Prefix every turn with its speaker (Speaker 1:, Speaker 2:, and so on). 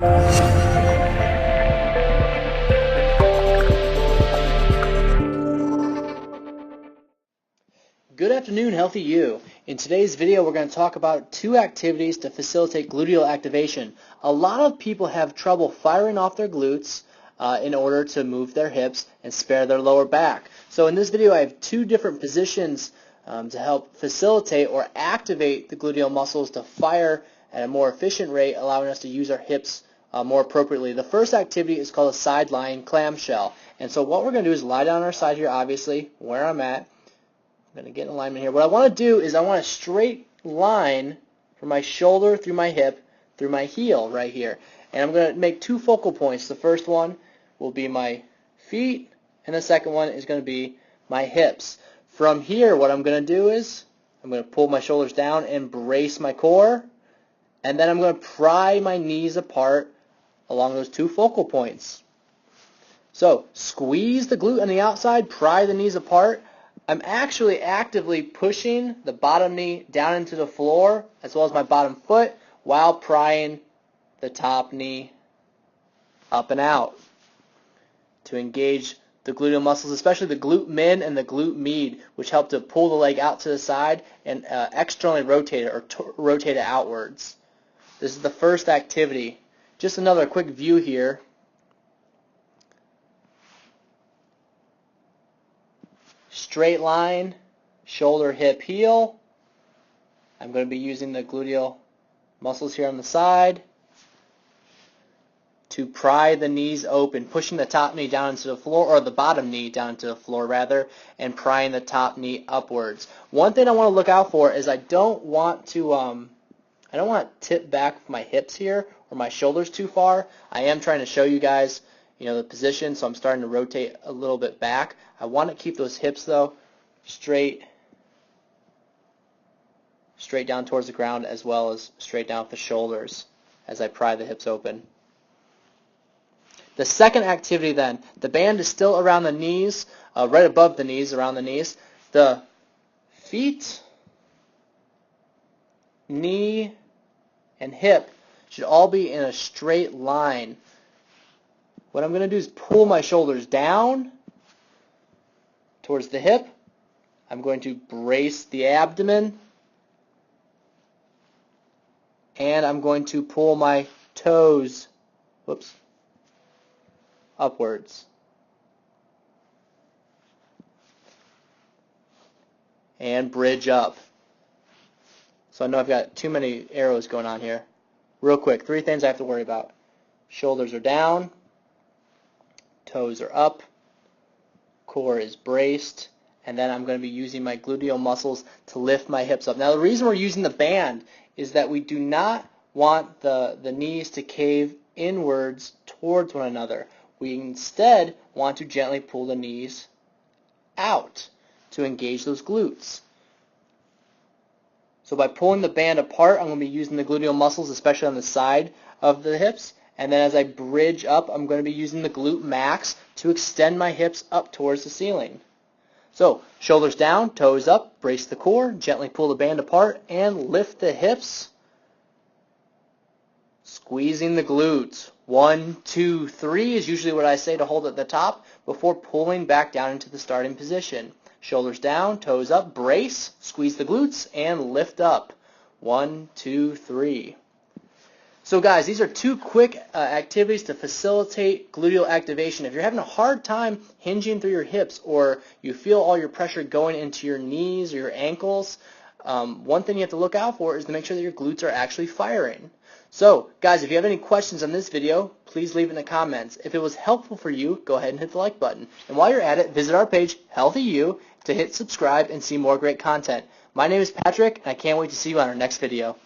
Speaker 1: Good afternoon, healthy you. In today's video, we're going to talk about 2 activities to facilitate gluteal activation. A lot of people have trouble firing off their glutes in order to move their hips and spare their lower back. So in this video, I have 2 different positions to help facilitate or activate the gluteal muscles to fire at a more efficient rate, allowing us to use our hips more appropriately. The first activity is called a side lying clamshell. And so what we're going to do is lie down on our side here, obviously, where I'm at. I'm going to get in alignment here. What I want to do is I want a straight line from my shoulder through my hip, through my heel right here. And I'm going to make 2 focal points. The first one will be my feet, and the second one is going to be my hips. From here, what I'm going to do is I'm going to pull my shoulders down and brace my core, and then I'm going to pry my knees apart along those 2 focal points. So squeeze the glute on the outside, pry the knees apart. I'm actually actively pushing the bottom knee down into the floor as well as my bottom foot while prying the top knee up and out to engage the gluteal muscles, especially the glute min and the glute med, which help to pull the leg out to the side and externally rotate it or rotate it outwards. This is the first activity. Just another quick view here. Straight line, shoulder, hip, heel. I'm going to be using the gluteal muscles here on the side to pry the knees open, pushing the top knee down into the floor, or the bottom knee down into the floor rather, and prying the top knee upwards. One thing I want to look out for is I don't want to tip back my hips here or my shoulders too far. I am trying to show you guys the position, so I'm starting to rotate a little bit back. I want to keep those hips, though, straight down towards the ground as well as straight down with the shoulders as I pry the hips open. The second activity then, the band is still around the knees, right above the knees, around the knees. The feet, knee, and hip should all be in a straight line. What I'm going to do is pull my shoulders down towards the hip. I'm going to brace the abdomen. And I'm going to pull my toes upwards. And bridge up. So I know I've got too many arrows going on here. Real quick, 3 things I have to worry about. Shoulders are down. Toes are up, core is braced, and then I'm going to be using my gluteal muscles to lift my hips up. Now the reason we're using the band is that we do not want the knees to cave inwards towards one another. We instead want to gently pull the knees out to engage those glutes. So by pulling the band apart, I'm going to be using the gluteal muscles, especially on the side of the hips. And then as I bridge up, I'm going to be using the glute max to extend my hips up towards the ceiling. So, shoulders down, toes up, brace the core, gently pull the band apart, and lift the hips. Squeezing the glutes. 1, 2, 3 is usually what I say to hold at the top before pulling back down into the starting position. Shoulders down, toes up, brace, squeeze the glutes, and lift up. 1, 2, 3. So guys, these are 2 quick activities to facilitate gluteal activation. If you're having a hard time hinging through your hips or you feel all your pressure going into your knees or your ankles, one thing you have to look out for is to make sure that your glutes are actually firing. So guys, if you have any questions on this video, please leave it in the comments. If it was helpful for you, go ahead and hit the like button. And while you're at it, visit our page, Healthy You, to hit subscribe and see more great content. My name is Patrick, and I can't wait to see you on our next video.